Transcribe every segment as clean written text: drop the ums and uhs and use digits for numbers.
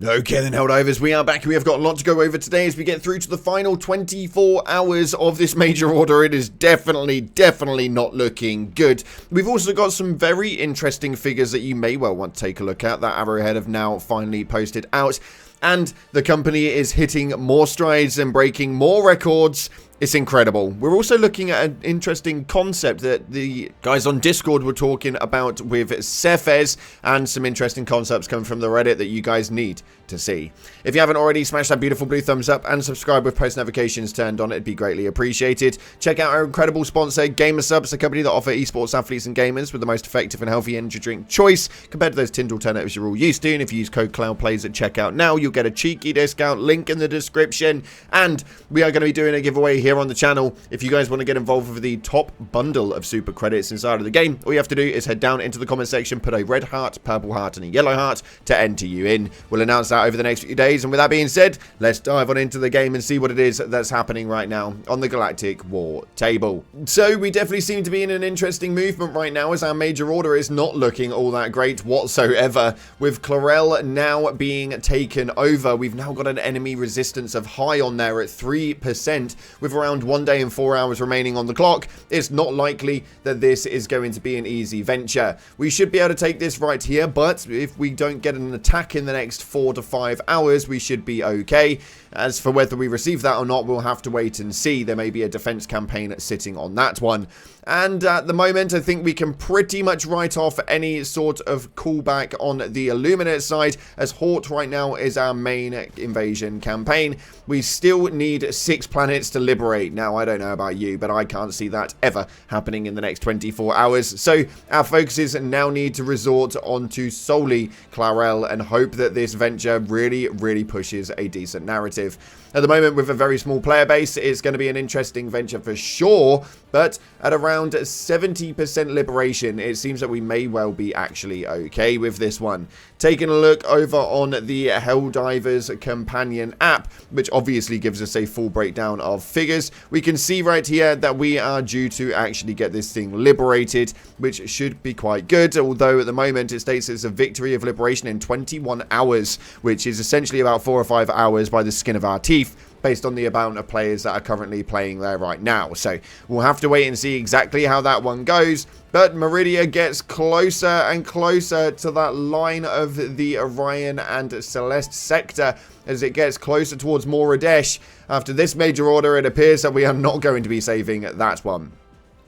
Okay then, Helldivers, we are back. We have got a lot to go over today as we get through to the final 24 hours of this major order. It is definitely not looking good. We've also got some very interesting figures that you may well want to take a look at that Arrowhead have now finally posted out. And the company is hitting more strides and breaking more records. It's incredible. We're also looking at an interesting concept that the guys on Discord were talking about with Cephas, and some interesting concepts coming from the Reddit that you guys need to see. If you haven't already, smash that beautiful blue thumbs up and subscribe with post notifications turned on. It'd be greatly appreciated. Check out our incredible sponsor, GamerSupps, a company that offer esports athletes and gamers with the most effective and healthy energy drink choice compared to those tinned alternatives you're all used to. And if you use code CloudPlays at checkout now, you'll get a cheeky discount. Link in the description. And we are going to be doing a giveaway here on the channel. If you guys want to get involved with the top bundle of super credits inside of the game, all you have to do is head down into the comment section, put a red heart, purple heart, and a yellow heart to enter you in. We'll announce that over the next few days. And with that being said, let's dive on into the game and see what it is that's happening right now on the Galactic War table. So we definitely seem to be in an interesting movement right now, as our major order is not looking all that great whatsoever. With Clarel now being taken over, we've now got an enemy resistance of high on there at 3%, with around 1 day and 4 hours remaining on the clock. It's not likely that this is going to be an easy venture. We should be able to take this right here, but if we don't get an attack in the next 4 to 5 hours, we should be okay. As for whether we receive that or not, we'll have to wait and see. There may be a defense campaign sitting on that one. And at the moment, I think we can pretty much write off any sort of callback on the Illuminate side, as Hort right now is our main invasion campaign. We still need 6 planets to liberate. Now, I don't know about you, but I can't see that ever happening in the next 24 hours. So our focuses now need to resort onto solely Clarel and hope that this venture really pushes a decent narrative. At the moment, with a very small player base, it's going to be an interesting venture for sure, but at around 70% liberation, it seems that we may well be actually okay with this one. Taking a look over on the Helldivers companion app, which obviously gives us a full breakdown of figures, we can see right here that we are due to actually get this thing liberated, which should be quite good, although at the moment it states it's a victory of liberation in 21 hours, which is essentially about 4 or 5 hours by the skin of our teeth, based on the amount of players that are currently playing there right now. So we'll have to wait and see exactly how that one goes. But Meridia gets closer and closer to that line of the Orion and Celeste sector as it gets closer towards Moradesh. After this major order, it appears that we are not going to be saving that one.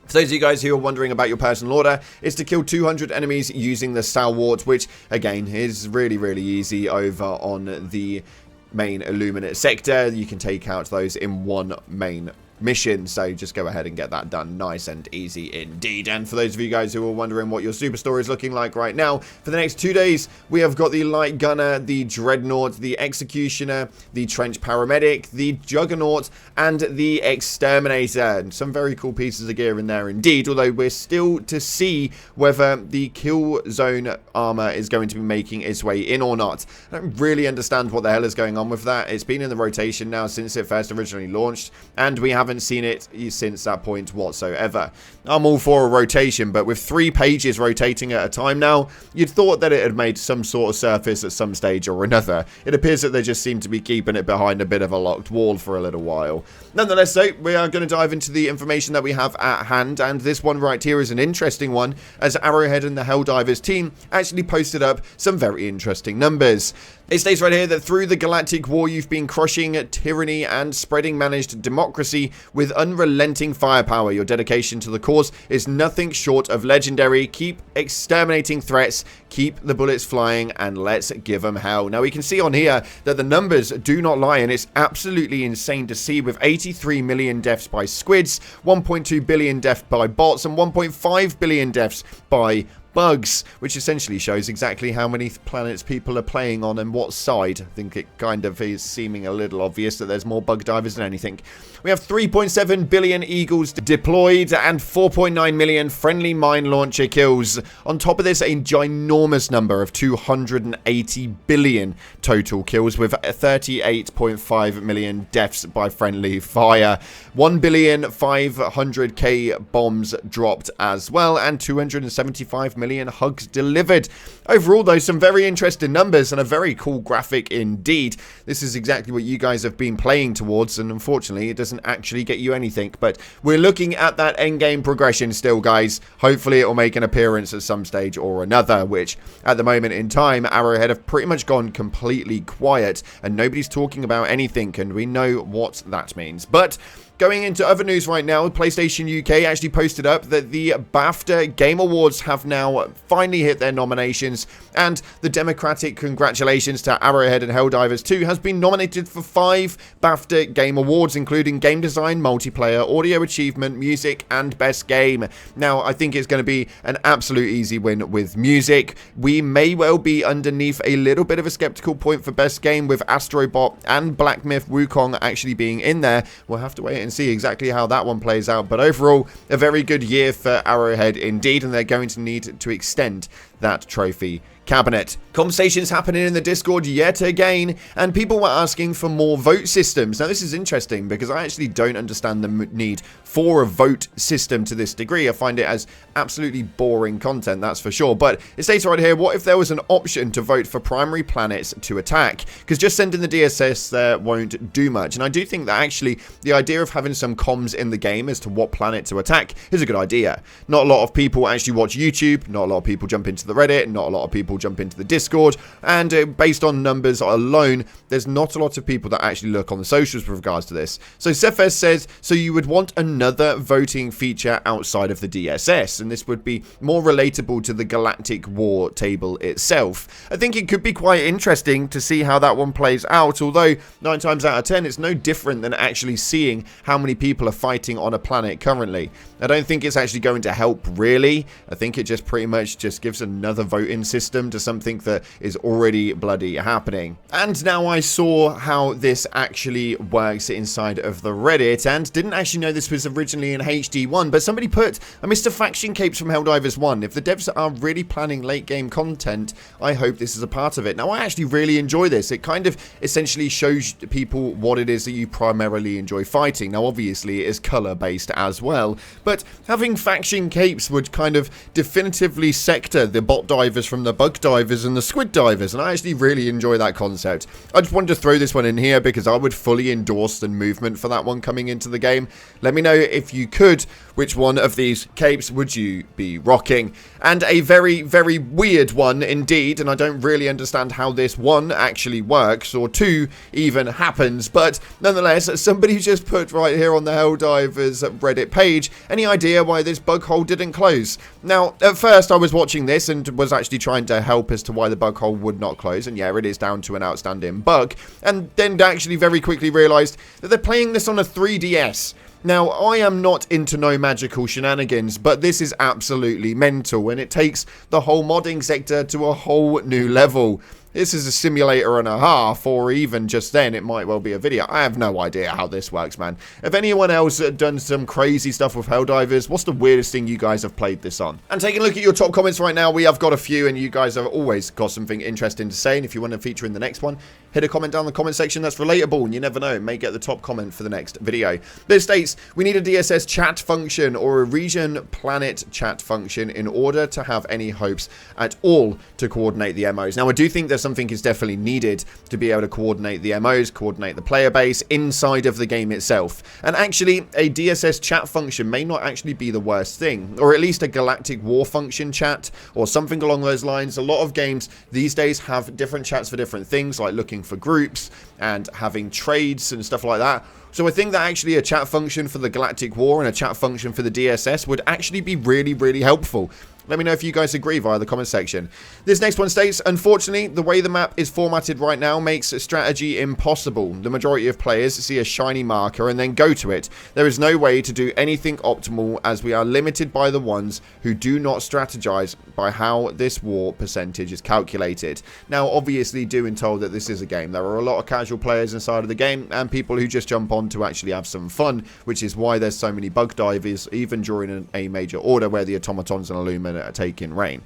For those of you guys who are wondering about your personal order, it's to kill 200 enemies using the Stalwart, which again is really easy over on the main Illuminate sector. You can take out those in one main mission, so just go ahead and get that done nice and easy indeed. And for those of you guys who are wondering what your superstore is looking like right now, for the next 2 days we have got the light gunner, the dreadnought, the executioner, the trench paramedic, the juggernaut, and the exterminator. And some very cool pieces of gear in there indeed, although we're still to see whether the kill zone armor is going to be making its way in or not. I don't really understand what the hell is going on with that. It's been in the rotation now since it first originally launched, and we haven't seen it since that point whatsoever. I'm all for a rotation, but with 3 pages rotating at a time now, you'd thought that it had made some sort of surface at some stage or another. It appears that they just seem to be keeping it behind a bit of a locked wall for a little while. Nonetheless, though, we are going to dive into the information that we have at hand, and this one right here is an interesting one, as Arrowhead and the Helldivers team actually posted up some very interesting numbers. It states right here that through the Galactic War, you've been crushing tyranny and spreading managed democracy with unrelenting firepower. Your dedication to the cause is nothing short of legendary. Keep exterminating threats, keep the bullets flying, and let's give them hell. Now, we can see on here that the numbers do not lie, and it's absolutely insane to see, with 83 million deaths by squids, 1.2 billion deaths by bots, and 1.5 billion deaths by bugs, which essentially shows exactly how many planets people are playing on and what side. I think it kind of is seeming a little obvious that there's more bug divers than anything. We have 3.7 billion Eagles deployed and 4.9 million friendly mine launcher kills. On top of this, a ginormous number of 280 billion total kills, with 38.5 million deaths by friendly fire. 1,500,000 bombs dropped as well, and 275 million hugs delivered. Overall, though, some very interesting numbers and a very cool graphic indeed. This is exactly what you guys have been playing towards, and unfortunately, it doesn't actually get you anything. But we're looking at that endgame progression still, guys. Hopefully, it will make an appearance at some stage or another, which at the moment in time, Arrowhead have pretty much gone completely quiet, and nobody's talking about anything, and we know what that means. But going into other news right now, PlayStation UK actually posted up that the BAFTA Game Awards have now finally hit their nominations, and the democratic congratulations to Arrowhead and Helldivers 2 has been nominated for 5 BAFTA Game Awards, including Game Design, Multiplayer, Audio Achievement, Music, and Best Game. Now, I think it's going to be an absolute easy win with Music. We may well be underneath a little bit of a skeptical point for Best Game, with Astrobot and Black Myth Wukong actually being in there. We'll have to wait and see exactly how that one plays out, but overall a very good year for Arrowhead indeed, and they're going to need to extend that trophy cabinet. Conversations happening in the Discord yet again, and people were asking for more vote systems. Now, this is interesting because I actually don't understand the need for a vote system to this degree. I find it as absolutely boring content, that's for sure. But it states right here, what if there was an option to vote for primary planets to attack? Because just sending the DSS there won't do much. And I do think that actually the idea of having some comms in the game as to what planet to attack is a good idea. Not a lot of people actually watch YouTube, not a lot of people jump into the Reddit, not a lot of people jump into the Discord, and based on numbers alone, there's not a lot of people that actually look on the socials with regards to this. So Cephas says, so you would want another voting feature outside of the DSS, and this would be more relatable to the Galactic War table itself. I think it could be quite interesting to see how that one plays out, although 9 times out of 10 it's no different than actually seeing how many people are fighting on a planet currently. I don't think it's actually going to help really. I think it just pretty much just gives another voting system to something that is already bloody happening. And now I saw how this actually works inside of the Reddit, and didn't actually know this was originally in HD1, but somebody put, I missed a faction capes from Helldivers 1. If the devs are really planning late game content, I hope this is a part of it. Now, I actually really enjoy this. It kind of essentially shows people what it is that you primarily enjoy fighting. Now, obviously, it is color based as well, but having faction capes would kind of definitively sector the bot divers from the bug divers and the squid divers, and I actually really enjoy that concept. I just wanted to throw this one in here because I would fully endorse the movement for that one coming into the game. Let me know if you could, which one of these capes would you be rocking? And a very, very weird one indeed, and I don't really understand how this one actually works, or two even happens, but nonetheless, somebody just put right here on the Helldivers Reddit page, any idea why this bug hole didn't close? Now, at first I was watching this and was actually trying to help as to why the bug hole would not close, and yeah, it is down to an outstanding bug, and then actually very quickly realised that they're playing this on a 3DS. Now, I am not into no magical shenanigans, but this is absolutely mental, and it takes the whole modding sector to a whole new level. This is a simulator and a half, or even just then, it might well be a video. I have no idea how this works, man. If anyone else done some crazy stuff with Helldivers, what's the weirdest thing you guys have played this on? And taking a look at your top comments right now, we have got a few, and you guys have always got something interesting to say, and if you want to feature in the next one, hit a comment down in the comment section that's relatable, and you never know, it may get the top comment for the next video. This states, we need a DSS chat function or a region planet chat function in order to have any hopes at all to coordinate the MOs. Now, I do think there's something is definitely needed to be able to coordinate the MOs, coordinate the player base inside of the game itself. And actually, a DSS chat function may not actually be the worst thing, or at least a Galactic War function chat, or something along those lines. A lot of games these days have different chats for different things, like looking for groups and having trades and stuff like that. So I think that actually a chat function for the Galactic War and a chat function for the DSS would actually be really, really helpful. Let me know if you guys agree via the comment section. This next one states, unfortunately, the way the map is formatted right now makes strategy impossible. The majority of players see a shiny marker and then go to it. There is no way to do anything optimal, as we are limited by the ones who do not strategize by how this war percentage is calculated. Now, obviously, doing told that this is a game, there are a lot of casual players inside of the game and people who just jump on to actually have some fun, which is why there's so many bug divers, even during a major order where the automatons and Illuminate are taking reign.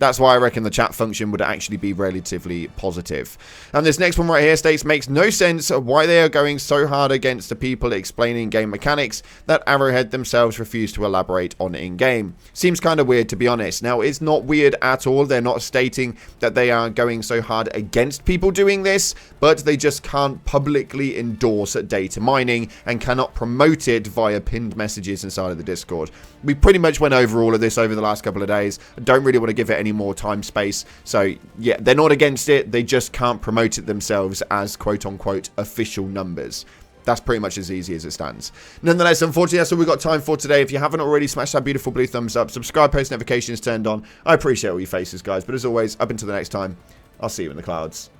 That's why I reckon the chat function would actually be relatively positive. And this next one right here states, makes no sense why they are going so hard against the people explaining game mechanics that Arrowhead themselves refuse to elaborate on in-game. Seems kind of weird, to be honest. Now, it's not weird at all. They're not stating that they are going so hard against people doing this, but they just can't publicly endorse data mining and cannot promote it via pinned messages inside of the Discord. We pretty much went over all of this over the last couple of days. I don't really want to give it any more time space. So yeah, they're not against it. They just can't promote it themselves as quote unquote official numbers. That's pretty much as easy as it stands. Nonetheless, unfortunately, that's all we've got time for today. If you haven't already, smash that beautiful blue thumbs up. Subscribe, post notifications turned on. I appreciate all your faces, guys. But as always, up until the next time, I'll see you in the clouds.